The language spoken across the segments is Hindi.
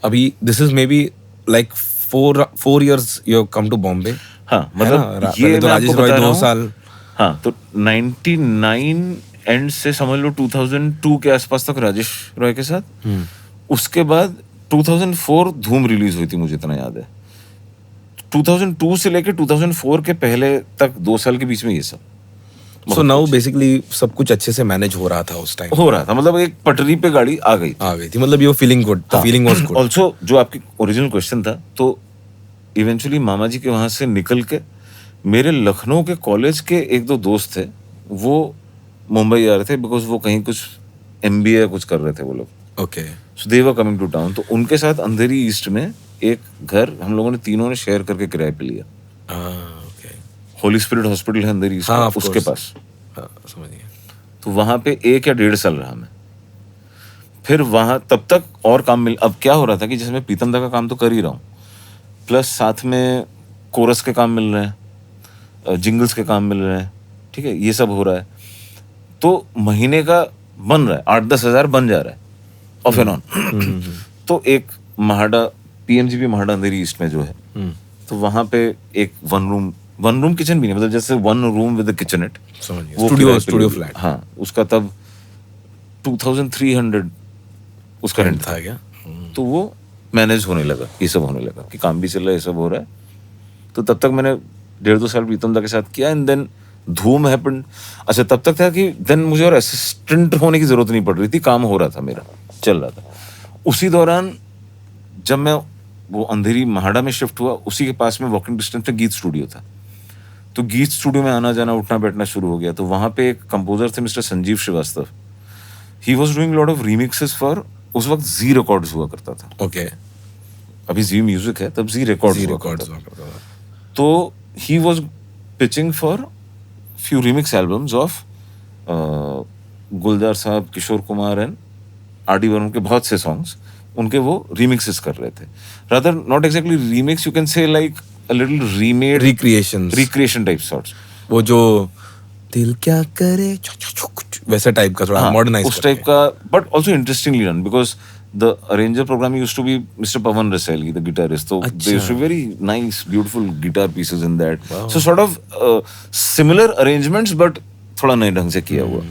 अभी this is may be like 4 years you have come to Bombay. हाँ, है ना? मतलब ये पहले तो मैं राजेश आपको रॉय बता रहा 2 हूँ। साल. हाँ, तो 99 एंड से समझ लो 2002 के आसपास तक राजेश रॉय के साथ. उसके बाद 2004 धूम रिलीज हुई थी, मुझे इतना याद है. 2002 से लेके 2004 के पहले तक 2 साल के बीच में ये सब So now basically सब कुछ अच्छे से मैनेज हो रहा था उस टाइम. हो रहा था. मतलब एक पटरी पे गाड़ी आ गई थी. मतलब you feeling good. The feeling was good. Also जो आपकी ओरिजिनल क्वेश्चन था, तो इवेंचुअली मामा जी के वहां से निकल के मेरे लखनऊ के कॉलेज के एक दो दोस्त थे, वो मुंबई आ रहे थे बिकॉज वो कहीं कुछ MBA कुछ कर रहे थे वो लोग. Okay. So they were coming to town. तो उनके साथ अंधेरी ईस्ट में एक घर हम लोगों ने तीनों ने शेयर करके किराए पे लिया. ओके. होली स्पिरिट हॉस्पिटल है अंधेरी ईस्ट हाँ, में, of उसके course. पास. हाँ, समझ गया. तो वहां पे 1 या 1.5 साल रहा मैं. फिर वहां तब तक और काम मिल. अब क्या हो रहा था कि जैसे मैं पीतम दा का काम तो कर ही रहा हूँ, प्लस साथ में कोरस के काम मिल रहे हैं, जिंगल्स के काम मिल रहे हैं, ठीक है, ये सब हो रहा है. तो महीने का बन रहा है 8-10 हज़ार बन जा रहा है ऑफ एंड ऑन. तो एक महाडा PMGP महाडा अंधेरी ईस्ट में जो है, तो वहां पे एक वन रूम किचन भी नहीं, मतलब जैसे 1 room with kitchenette, studio flat. हाँ, उसका तब 2300 उसका रेंट था. क्या? तो वो मैनेज होने लगा, ये सब होने लगा कि काम भी चल रहा है, ये सब हो रहा है. तो तब तक मैंने 1.5-2 साल प्रीतम दा के साथ किया. एंड देन धूम हैपेंड. अच्छा, तब तक था कि देन मुझे और असिस्टेंट होने की जरूरत नहीं पड़ रही थी, काम हो रहा था, मेरा चल रहा था. उसी दौरान जब मैं वो अंधेरी महाड़ा में शिफ्ट हुआ, उसी के पास में वॉकिंग डिस्टेंस पे गीत स्टूडियो था. तो गीत स्टूडियो में आना जाना उठना बैठना शुरू हो गया. तो वहां पे एक कंपोजर थे mister Sanjeev Shrivastava. He was doing lot of remixes for, उस वक्त जी रिकॉर्ड्स हुआ करता था. ओके. अभी जी म्यूजिक है, तब जी रिकॉर्ड्स हुआ करता था. तो he was pitching for few remix albums of Gulzar Sahab, Kishore Kumar and RD Burman के बहुत से सॉन्ग्स. उनके वो रीमिक्सेस कर रहे थे. Rather not exactly remix, you can say like a little remade, recreation type sorts. वो जो दिल क्या करे वैसा टाइप का, थोड़ा मॉडर्नाइज उस टाइप का, but also interestingly run because the arranger program used to be mister Pawan Rasaily, the guitarist. तो they used to be very nice beautiful guitar pieces in that. So sort of similar arrangements but थोड़ा नए ढंग से किया हुआ.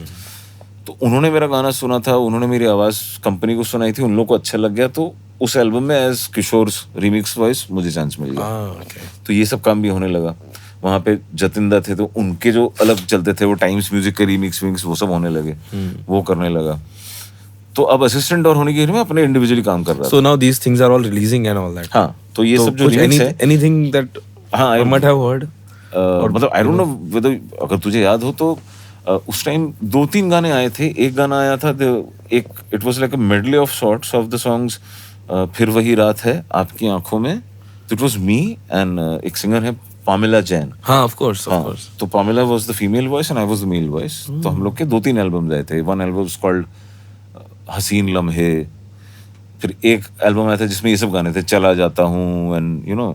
तो उन्होंने मेरा गाना सुना था, उन्होंने मेरी आवाज कंपनी को सुनाई थी, उन लोगों को अच्छा लग गया. तो उस एल्बम में एज किशोर रीमिक्स वॉइस मुझे चांस मिल गया. तो ये सब काम भी होने लगा. वहाँ पे जतिंदा थे, तो उनके जो अलग चलते थे वो टाइम्स म्यूजिक के रीमिक्स वो सब होने लगे, वो करने लगा. तो अब असिस्टेंट और होने के लिए मैं अपने इंडिविजुअली काम कर रहा था. So now these things are all releasing and all that. हाँ, तो ये सब जो रीमिक्स है, anything that I might have heard, मतलब आई डोंट नो वेदर, अगर तुझे याद हो तो उस टाइम 2-3 गाने आए थे. एक गाना आया था, एक it was like a medley of sorts of the songs. फिर वही रात है आपकी आंखों में. तो इट वाज मी एंड एक सिंगर है पामिला जैन. हाँ, ऑफ कोर्स. तो Pamila was the female voice and I was the male voice. तो हम लोग के 2-3 एल्बम्स आए थे. वन एल्बम वाज कॉल्ड हसीन लम्हे. फिर एक एल्बम आया था जिसमें ये सब गाने थे, चला जाता हूँ एंड यू नो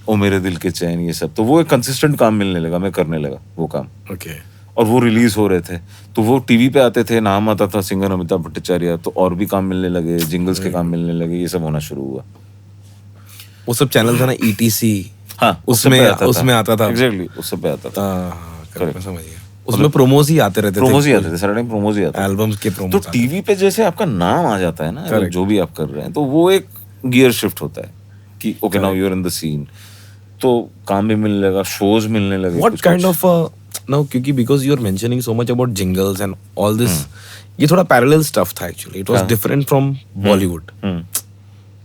ओ मेरे दिल के चैन, ये सब. तो वो एक कंसिस्टेंट काम मिलने लगा, मैं करने लगा वो काम. ओके. और वो रिलीज हो रहे थे, तो वो टीवी पे आते थे, नाम आता था सिंगर अमिताभ भट्टाचार्य. तो और भी काम मिलने लगे, जिंगल्स के काम मिलने लगे, ये सब होना शुरू हुआ. वो सब चैनल था ना, ETC. हाँ, उसमें आता था. एग्जैक्टली, उस सब पे आता था. करेक्ट, समझ गया. उसमें प्रोमोज ही आते रहते थे. सारा टाइम प्रोमोज ही आते थे. एल्बम्स के प्रोमोज. तो टीवी पे जैसे आपका नाम आ जाता है ना, जो भी आप कर रहे हैं, तो वो एक गियर शिफ्ट होता है कि okay now you are in the scene. तो काम भी मिलने लगा, शोज मिलने लगे. व्हाट काइंड ऑफ नाउ, क्योंकि because you are mentioning so much about jingles and all this, ये थोड़ा पैरेलल स्टफ था actually. It was different from Bollywood,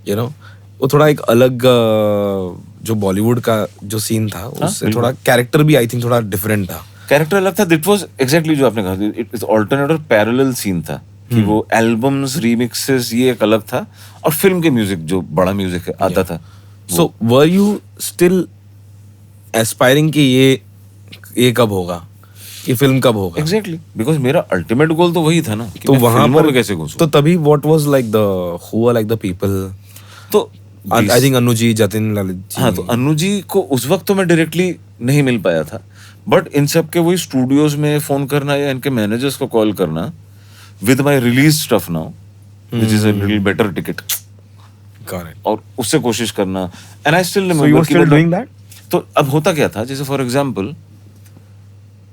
you know. वो थोड़ा एक अलग जो बॉलीवुड का जो सीन था, उससे थोड़ा कैरेक्टर भी आई थिंक थोड़ा डिफरेंट था. कैरेक्टर अलग था. इट वाज एग्जैक्टली जो आपने कहा, इट इज अल्टरनेट और पैरेलल सीन था कि वो एल्बम्स, रीमिक्सेस, ये एक अलग था. और फिल्म के म्यूजिक, जो बड़ा म्यूजिक है, आता था. So were you still aspiring कि ये कब होगा, ये फिल्म कब होगा? Exactly, because मेरा अल्टीमेट गोल तो वही था ना कि तो मैं वहां फिल्मों पर में कैसे घुसूं. तो तभी what was like the who were like the people? तो I think अनु जी, जतिन, ललित जी. हाँ, तो अनु जी को उस वक्त तो मैं डायरेक्टली नहीं मिल पाया था, बट इन सब के वही स्टूडियोज में फोन करना या इनके मैनेजर्स को कॉल करना with my release stuff now, which is a little better ticket. Correct. और उससे कोशिश करना. And I still So you remember were still doing that? तो अब होता क्या था, जैसे for example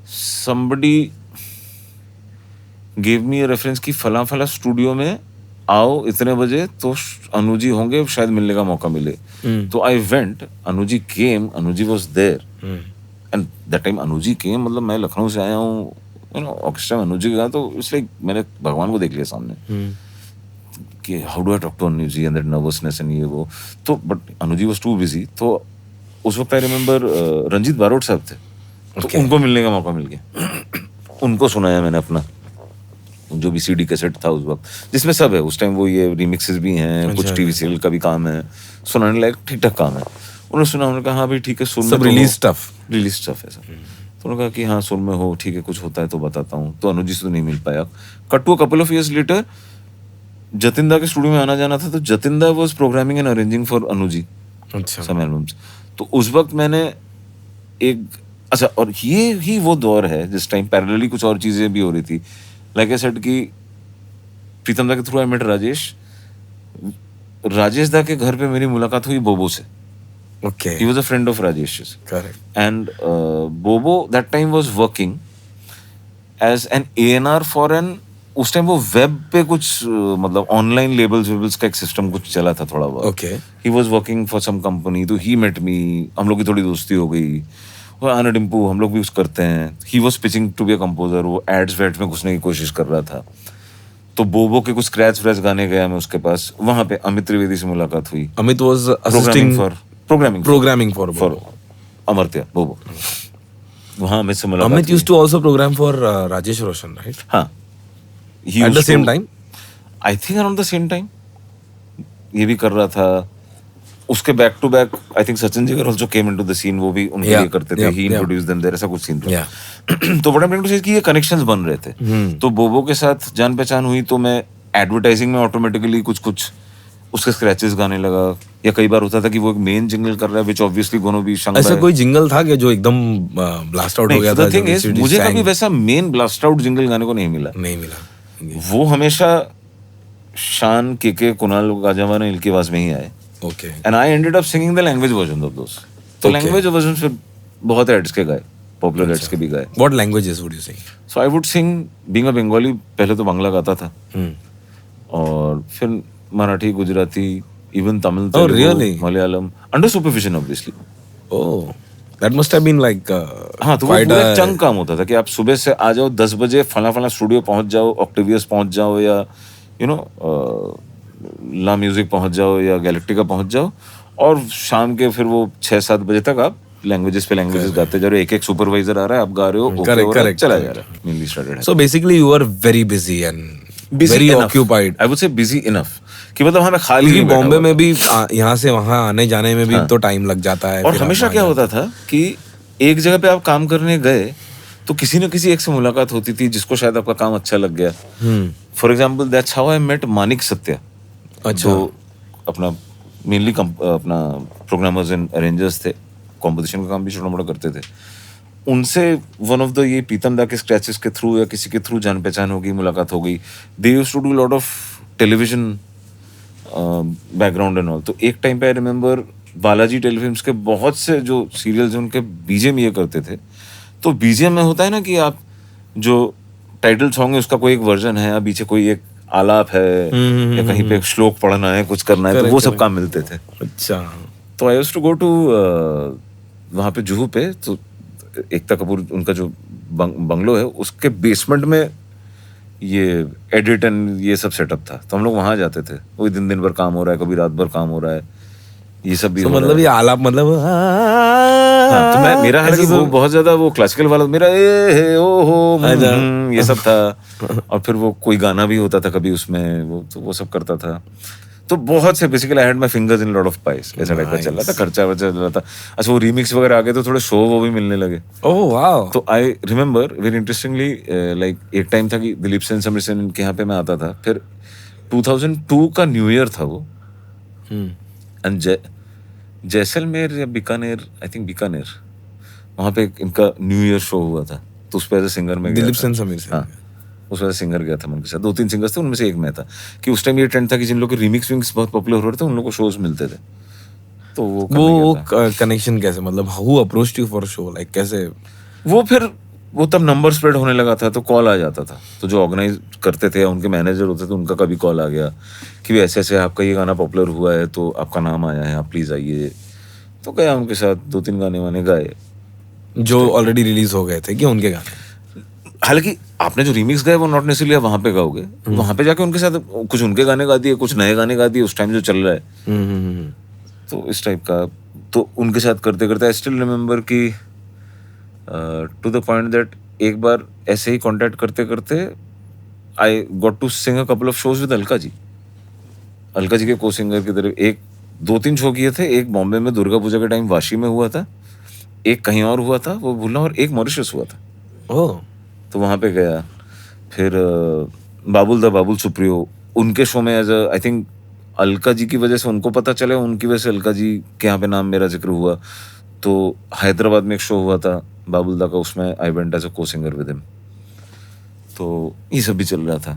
somebody gave me a reference कि फला फला स्टूडियो में आओ इतने बजे तो अनुजी होंगे, शायद मिलने का मौका मिले. तो I went, Anuji came, Anuji was there. And that time Anuji came, मतलब मैं लखनऊ से आया हूँ, यू नो, ऑर्केस्ट्रा में अनुजी गया, तो इट्स लाइक मैंने भगवान को देख लिया सामने कि how do I talk to Anuji and that nervousness and ये वो. तो but Anuji was too busy. तो उस वक्त आई रिमेंबर रंजीत बारोट साहब थे. तो उनको मिलने का मौका मिल गया. उनको सुनाया मैंने अपना जो भी सीडी कैसेट था उस वक्त, जिसमें सब है. उस टाइम वो ये रिमिक्सेस भी हैं, कुछ टीवी सीरियल का भी काम है, सुनाने लायक ठीक ठाक काम है. उन्होंने सुना, उन्होंने कहा हाँ भाई ठीक है, सुन सब रिलीज स्टफ है सब. तो उन्होंने कहा कि हाँ सुर में हो, ठीक है, कुछ होता है तो बताता हूँ. तो अनुजी से तो नहीं मिल पाया. Cut to a couple of years later, Jatinda के स्टूडियो में आना जाना था, तो Jatinda was programming and arranging for Anuji some albums. तो उस वक्त मैंने एक अच्छा, और ये ही वो दौर है जिस टाइम पैरेलली कुछ और चीजें भी हो रही थी. लाइक आई सेड कि प्रीतम दा के थ्रू आई मेट राजेश दा के घर पे मेरी मुलाकात हुई बोबो से. Okay. He was a friend of Rajesh's. Correct. And Bobo that time was working as an A&R for an, उस टाइम वो वेब पे कुछ मतलब ऑनलाइन लेबल्स का एक सिस्टम कुछ चला था थोड़ा बहुत. Okay. He was working for some company, तो he met me, हम लोग की थोड़ी दोस्ती हो गई. और आना डिम्पू हम लोग भी कुछ करते हैं. He was pitching to be a composer, वो एड्स वेड्स में घुसने की कोशिश कर रहा था. तो बोबो के कुछ स्क्रैच व्रैच गाने गया मैं उसके पास. वहाँ पे अमित त्रिवेदी से मुलाकात हुई. Amit was assisting Programming for Amartya बोबो. वहाँ अमित से मुलाकात. Amit used to also program for Rajesh Roshan, right? हाँ. At the same time? I think around the same time. ये भी कर रहा था. उसके back to back I think Sachin Jigar also came into the scene. वो भी उनके लिए करते थे. He introduced them there. ऐसा कुछ सीन था. तो बड़ा मैंने सोचा कि ये कनेक्शंस बन रहे थे. तो बोबो के साथ जान पहचान हुई, तो मैं एडवर्टाइजिंग में ऑटोमेटिकली कुछ उसके स्क्रैचेस गाने लगा. या कई बार होता था कि वो एक मेन जिंगल कर रहा है which obviously गोनो भी शंग. ऐसा कोई जिंगल था क्या जो एकदम ब्लास्ट आउट हो गया था? थिंग इज मुझे कभी वैसा मेन ब्लास्ट आउट जिंगल गाने को नहीं मिला. वो हमेशा शान के कुणाल गाजावा ने इनकी आवाज में ही आए. Okay. And I ended up singing the language version of those. तो language version फिर बहुत एड्स के गाए, पॉपुलर एड्स के भी गाए. What languages would you sing? So I would sing, being a Bengali, पहले तो बांग्ला गाता था. और फिर Marathi, Gujarati, even Tamil, Telugu, Malayalam, under supervision obviously. Oh, that must have been like हाँ, तो वो पूरा चंग काम होता था कि आप सुबह से आ जाओ 10 बजे फला स्टूडियो पहुंच जाओ, ऑक्टेवियस पहुंच जाओ, या यू नो ला म्यूजिक पहुंच जाओ या गैलेक्टिका पहुंच जाओ, और शाम के फिर वो 6-7 बजे तक आप लैंग्वेजेस गाते जा रहे हो. एक सुपरवाइजर आ रहा है, आप गा रहे हो, करेक्ट चला जा रहा है. Mainly started. So basically you were very busy and very occupied. I would say busy enough कि मतलब हमें खाली नहीं. बॉम्बे में भी यहाँ से वहाँ आने जाने में भी तो टाइम लग जाता है. और हमेशा क्या होता था कि एक जगह पे आप काम करने गए तो किसी न किसी एक से मुलाकात होती थी जिसको शायद आपका काम अच्छा लग गया. For example that's how I met Manik Satya. अच्छा. तो अपना मेनली अपना प्रोग्रामर्स एंड अरेंजर्स थे, कॉम्पोजिशन का काम भी छोटा मोटा करते थे. उनसे वन ऑफ द ये पीतम दा के स्क्रैचेस के थ्रू या किसी के थ्रू जान पहचान हो गई, मुलाकात हो गई. They used to do lot of television background and all. तो एक टाइम पे आई रिमेम्बर बालाजी टेलीफिल्म्स के बहुत से जो सीरियल्स हैं उनके बीजेम ये करते थे. तो बीजेम में होता है ना कि आप जो टाइटल सॉन्ग है उसका कोई एक वर्जन है, या पीछे कोई एक आलाप है, या कहीं पे एक श्लोक पढ़ना है, कुछ करना है, तो वो सब काम मिलते थे. अच्छा. तो I used to go to वहाँ पे जुहू पे. तो एकता कपूर उनका जो बंगलो है उसके बेसमेंट में ये एडिट एंड ये सब सेटअप था. तो हम लोग वहाँ जाते थे. वही दिन भर काम हो रहा है, कभी रात भर काम हो रहा है, ये सब भी. मतलब ये आलाप मतलब हाँ, तो मैं मेरा हालांकि वो बहुत ज्यादा वो क्लासिकल वाला मेरा ये सब था. और फिर वो कोई गाना भी होता था कभी उसमें, वो सब करता था. तो बहुत से basically I had my fingers in lot of price. ऐसा टाइप का चल रहा था, खर्चा वर्चा चल रहा था. अच्छा, वो रीमिक्स वगैरह आ गए तो थोड़े शो वो भी मिलने लगे. Oh wow. तो I remember very interestingly like एक टाइम था कि दिलीप सेन, समीर सेन के यहाँ पे मैं आता था. फिर 2002 का न्यू ईयर था वो. एंड जैसलमेर या बीकानेर, आई थिंक बीकानेर, वहाँ पे इनका न्यू ईयर शो हुआ था. तो उस पे एज ए सिंगर में दिलीप सेन, समीर सेन. हाँ. उस वजह से सिंगर गया था मैं उनके साथ, 2-3 सिंगर्स थे, उनमें से एक मैं था। कि उस टाइम ये ट्रेंड था कि जिन लोग के रिमिक्स विंग्स बहुत पॉपुलर हो रहे थे उन लोगों को शोज मिलते थे, तो वो करने गया था। कनेक्शन कैसे, मतलब who approached you for show, like कैसे? वो फिर वो तब नंबर स्प्रेड होने लगा था तो कॉल आ जाता था, तो जो ऑर्गेनाइज करते थे उनके मैनेजर होते थे, उनका कभी कॉल आ गया कि भी ऐसे ऐसे आपका ये गाना पॉपुलर हुआ है तो आपका नाम आया है, आप प्लीज आइए। तो गया उनके साथ, 2-3 गाने वाने गाए जो ऑलरेडी रिलीज हो गए थे कि उनके गाने? हालांकि आपने जो रीमिक्स गाए वो नॉट नेसेसरली आप वहां पे गाओगे, वहां पे जाके उनके साथ कुछ उनके गाने गा दिए, कुछ नए गाने गा दिए उस टाइम जो चल रहा है, तो इस टाइप का। तो उनके साथ करते करते आई स्टिल रिमेम्बर कि टू द पॉइंट दैट एक बार ऐसे ही कांटेक्ट करते करते I got to sing a couple of shows with Alka ji. Alka ji के को सिंगर की तरफ 1-2-3 शो किए थे। एक बॉम्बे में दुर्गा पूजा के टाइम वाशी में हुआ था, एक कहीं और हुआ था वो भूलना, और एक मॉरिशस हुआ था। ओह, तो वहां पे गया। फिर बाबुल सुप्रियो उनके शो में as I think Alka ji की वजह से उनको पता चले, उनकी वजह से अलका जी के यहाँ पे नाम मेरा जिक्र हुआ। तो हैदराबाद में एक शो हुआ था बाबुल दा का, उसमें आई वेंट एज अ को सिंगर विद हिम। तो ये सब भी चल रहा था।